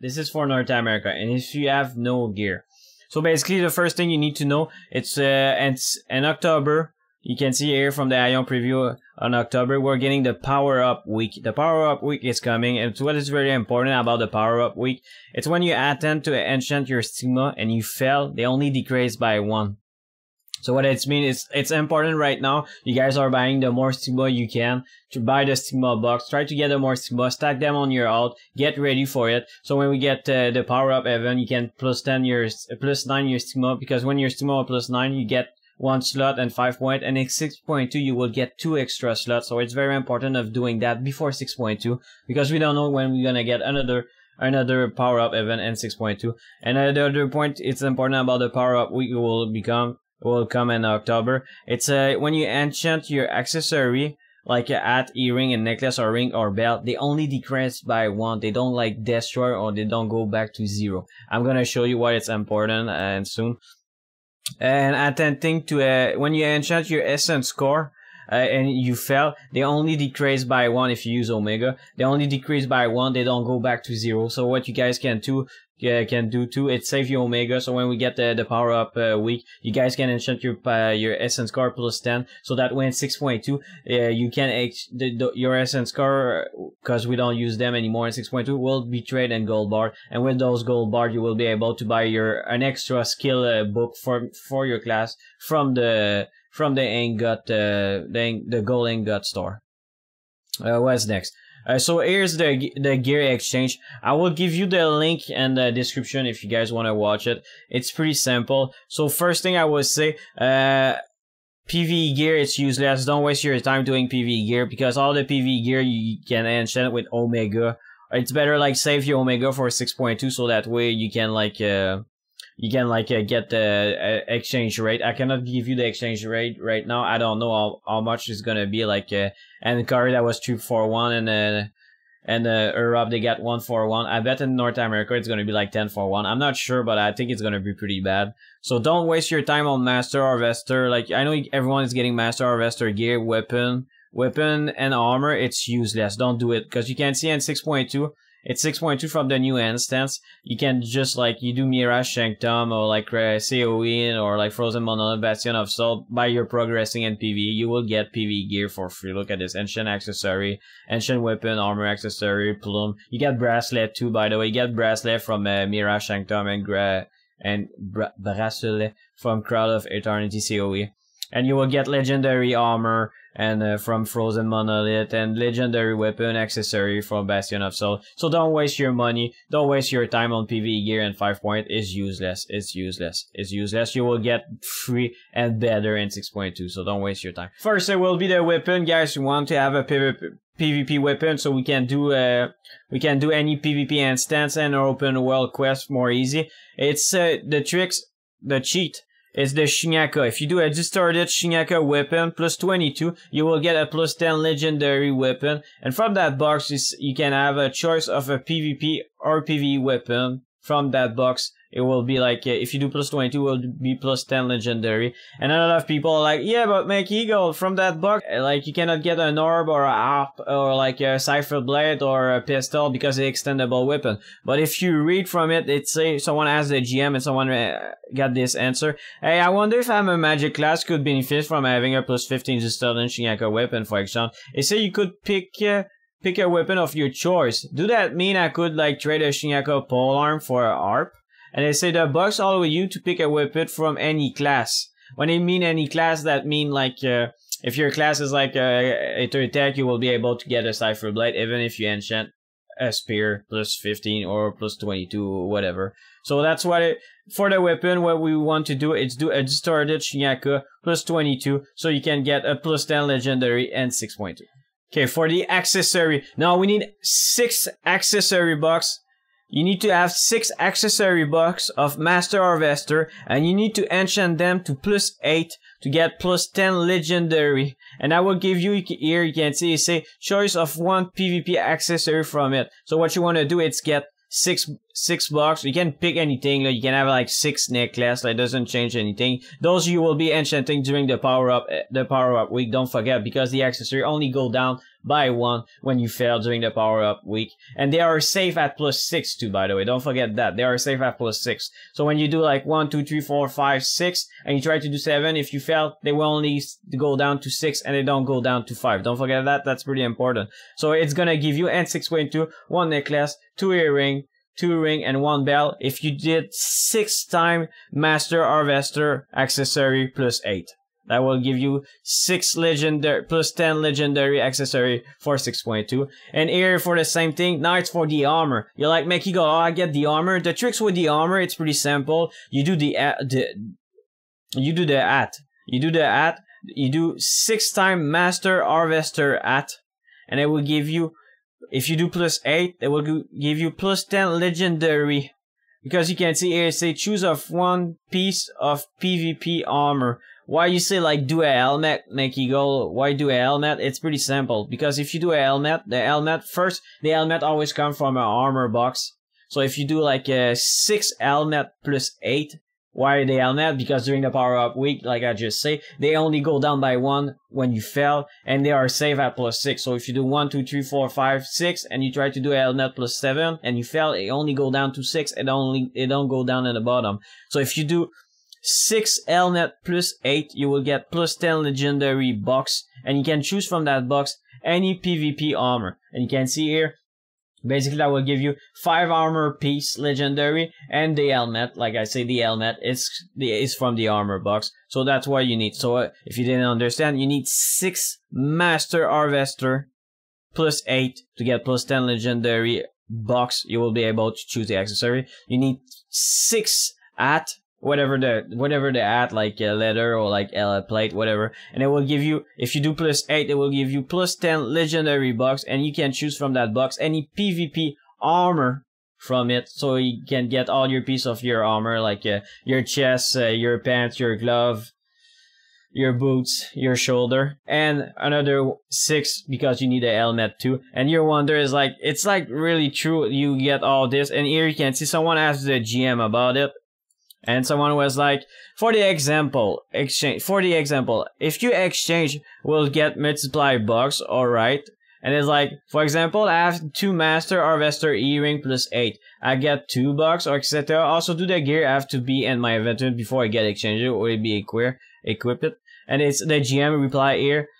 This is for North America, and if you have no gear. So basically, the first thing you need to know, it's in October. You can see here from the Aion preview on October, we're getting the Power Up Week. The Power Up Week is coming, and what is very important about the Power Up Week, it's when you attempt to enchant your stigma and you fail, they only decrease by 1. So what it means is, it's important right now, you guys are buying the more stigma you can, to buy the stigma box, try to get the more stigma, stack them on your alt, get ready for it. So when we get the Power Up event, you can plus 9 your stigma, because when your stigma plus 9, you get 1 slot and 5 point, and in 6.2 you will get 2 extra slots. So it's very important of doing that before 6.2, because we don't know when we're gonna get another power up event in 6.2. And the other point it's important about the power up week will come in October. It's when you enchant your accessory, like a hat, earring, and necklace, or ring, or belt, they only decrease by 1. They don't like destroy, or they don't go back to 0. I'm gonna show you why it's important and soon. And attempting to when you enchant your essence score and you fail, they only decrease by 1 if you use Omega. They only decrease by 1, they don't go back to 0. So what you guys can do too, it save your Omega. So when we get the power up week, you guys can enchant your essence score plus 10, so that when 6.2 you can your essence score, because we don't use them anymore in 6.2, will be traded in gold bar, and with those gold bar you will be able to buy an extra skill book for your class from the ingot, the gold ingot store. What's next? So here's the gear exchange. I will give you the link in the description if you guys want to watch it. It's pretty simple. So first thing I would say, PvE gear, it's useless. Don't waste your time doing PvE gear, because all the PvE gear you can enchant with Omega. It's better like save your Omega for 6.2, so that way you can get the exchange rate. I cannot give you the exchange rate right now. I don't know how much it's gonna be. And Kari, that was 241, and Europe they got 141. I bet in North America it's gonna be like 1041. I'm not sure, but I think it's gonna be pretty bad. So don't waste your time on Master Harvester. Like, I know everyone is getting Master Harvester gear, weapon and armor. It's useless. Don't do it, because you can see in 6.2. It's 6.2 from the new instance. You can just you do Mirage Sanctum, or COE, or Frozen Monolith, Bastion of Salt. By your progressing in PvE, you will get PvE gear for free. Look at this: Ancient Accessory, Ancient Weapon, Armor Accessory, Plume. You get Bracelet too, by the way. You get Bracelet from Mirage Sanctum, and Bracelet from Crowd of Eternity COE. And you will get Legendary Armor and from Frozen Monolith, and Legendary Weapon accessory from Bastion of Soul. So don't waste your money, don't waste your time on PvE gear, and 5 point is useless. It's useless. It's useless. You will get free and better in 6.2, so don't waste your time. First, it will be the weapon, guys. You want to have a PvP weapon, so we can do any PvP instance and open world quest more easy. It's the cheat. It's the Shinyaka. If you do a distorted Shinyaka weapon plus 22, you will get a plus 10 legendary weapon. And from that box, you can have a choice of a PvP or PvE weapon. From that box, it will be if you do plus 22, it will be plus 10 legendary. And a lot of people are like, yeah, but make Eagle from that box. You cannot get an orb or a harp or a cipher blade or a pistol because it's extendable weapon. But if you read from it, it says someone asked the GM and someone got this answer. Hey, I wonder if I'm a magic class could benefit from having a plus 15 distorted Shinyaka weapon, for example. It say you could pick a weapon of your choice. Do that mean I could trade a Shinyaka polearm for a harp? And they say the box allow you to pick a weapon from any class. When they mean any class, that mean if your class is a tech, you will be able to get a cipher blade even if you enchant a spear plus 15 or plus 22 or whatever. So that's what for the weapon, what we want to do is do a distorted Shinyaka plus 22, so you can get a plus 10 legendary and 6.2. Okay, for the accessory, now we need 6 accessory box. You need to have 6 accessory box of Master Harvester, and you need to enchant them to plus 8 to get plus 10 legendary. And I will give you here, you can see, say choice of 1 PvP accessory from it. So what you want to do is get 6 $6. You can pick anything. Like, you can have like 6 necklaces. Like, doesn't change anything. Those you will be enchanting during the power up week. Don't forget, because the accessory only go down by 1 when you fail during the power up week. And they are safe at +6 too, by the way. Don't forget that. They are safe at +6. So when you do like 1, 2, 3, 4, 5, 6, and you try to do 7, if you fail, they will only go down to 6 and they don't go down to 5. Don't forget that. That's pretty important. So it's gonna give you, and 6.2, 1 necklace, 2 earring, 2 ring, and 1 bell if you did 6 time Master Harvester accessory +8. That will give you 6 legendary +10 legendary accessory for 6.2. And here for the same thing, now it's for the armor. You're like, Mickey, go, oh, I get the armor. The tricks with the armor, it's pretty simple. You do the you do 6 time Master Harvester hat, and it will give you, if you do +8, it will give you +10 legendary. Because you can see here, say choose of 1 piece of PvP armor. Why you say like do a helmet, make you go, why do a helmet? It's pretty simple. Because if you do a helmet, the helmet always comes from an armor box. So if you do like a 6 helmet +8, why the helmet? Because during the power up week, like I just say, they only go down by 1 when you fail, and they are safe at +6. So if you do 1, 2, 3, 4, 5, 6, and you try to do a helmet +7, and you fail, it only go down to 6, it don't go down at the bottom. So if you do 6 helmet +8, you will get +10 legendary box, and you can choose from that box any PvP armor. And you can see here, basically that will give you 5 armor piece legendary, and the helmet, like I say, the helmet is from the armor box. So that's what you need. So if you didn't understand, you need 6 Master Harvester +8 to get +10 legendary box. You will be able to choose the accessory. You need 6 hat, whatever the hat, like leather or like plate, whatever, and it will give you, if you do +8, it will give you +10 legendary box, and you can choose from that box any PvP armor from it, so you can get all your piece of your armor, like your chest, your pants, your glove, your boots, your shoulder, and another 6 because you need a helmet too. And your wonder is like, it's like really true, you get all this. And here you can see someone asked the GM about it, and someone was like, for the example, if you exchange, we'll get multiply bucks, alright. And it's like, for example, I have 2 Master Harvester earring +8. I get $2 or etc. Also, do the gear have to be in my inventory before I get exchanged, or it be equipped. And it's the GM reply here.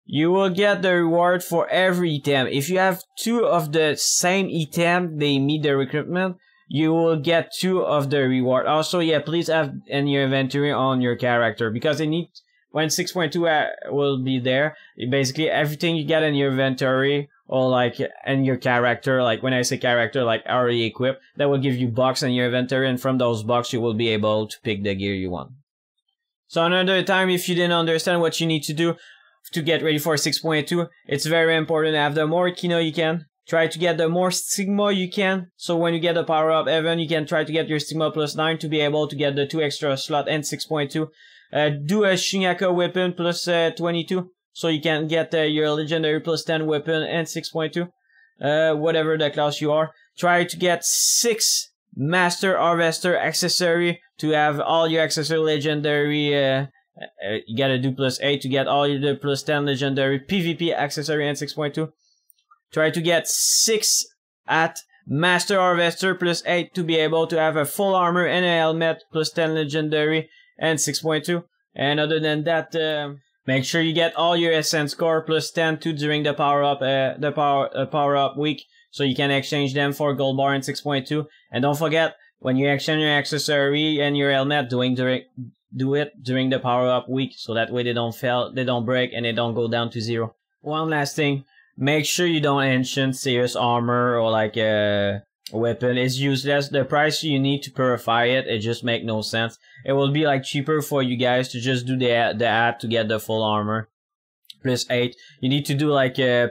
You will get the reward for every item. If you have 2 of the same item, they meet the requirement, you will get 2 of the reward. Also, yeah, please have in your inventory on your character, because they need, when 6.2 will be there, basically everything you get in your inventory, or like in your character, like when I say character, like already equipped, that will give you bucks in your inventory, and from those bucks you will be able to pick the gear you want. So another time, if you didn't understand what you need to do to get ready for 6.2, it's very important to have the more Kino you can. Try to get the more Stigma you can, so when you get the power up Evan, you can try to get your Stigma +9 to be able to get the 2 extra slot and 6.2. Do a Shinyaka weapon +22, so you can get your legendary +10 weapon and 6.2. Whatever the class you are. Try to get 6 Master Harvester accessory to have all your accessory legendary. You gotta do +8 to get all your +10 legendary PvP accessory and 6.2. Try to get 6 at Master Harvester +8 to be able to have a full armor and a helmet +10 legendary and 6.2. And other than that, make sure you get all your essence core +10 too during the power up week, so you can exchange them for gold bar and 6.2. And don't forget, when you exchange your accessory and your helmet, do it during the power up week, so that way they don't fail, they don't break, and they don't go down to 0. One last thing. Make sure you don't enchant serious armor or like a weapon. It's useless. The price you need to purify it just make no sense. It will be like cheaper for you guys to just do the hat to get the full armor. +8. You need to do like you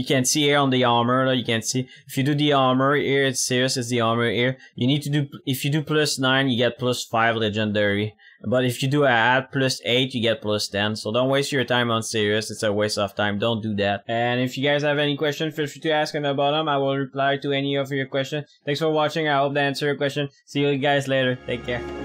can see here on the armor, you can see if you do the armor here, it's serious, it's the armor here. You need to do, if you do +9, you get +5 legendary. But if you do a at +8, you get +10. So don't waste your time on Sirius. It's a waste of time. Don't do that. And if you guys have any questions, feel free to ask on the bottom. I will reply to any of your questions. Thanks for watching. I hope that answered your question. See you guys later. Take care.